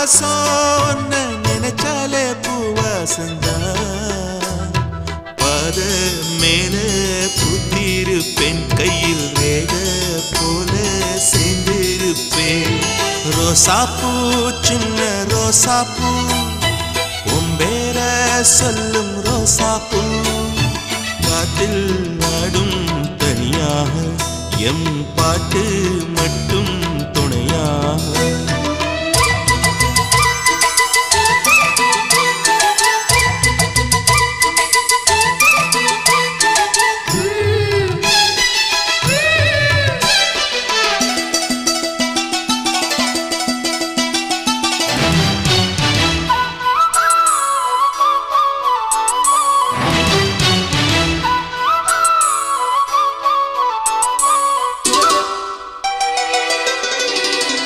வாசம் நினைச்சாலே பூவாசந்தா பாத மேல புத்திருப்பேன் கையில் ரேக போல சேர்ந்திருப்பேன் ரோசாப்பூ சின்ன ரோசாப்பூ உம்பேர சொல்லும் ரோசாப்பூ காட்டில் நாடும் தனியாக எம் பாட்டு மட்டும்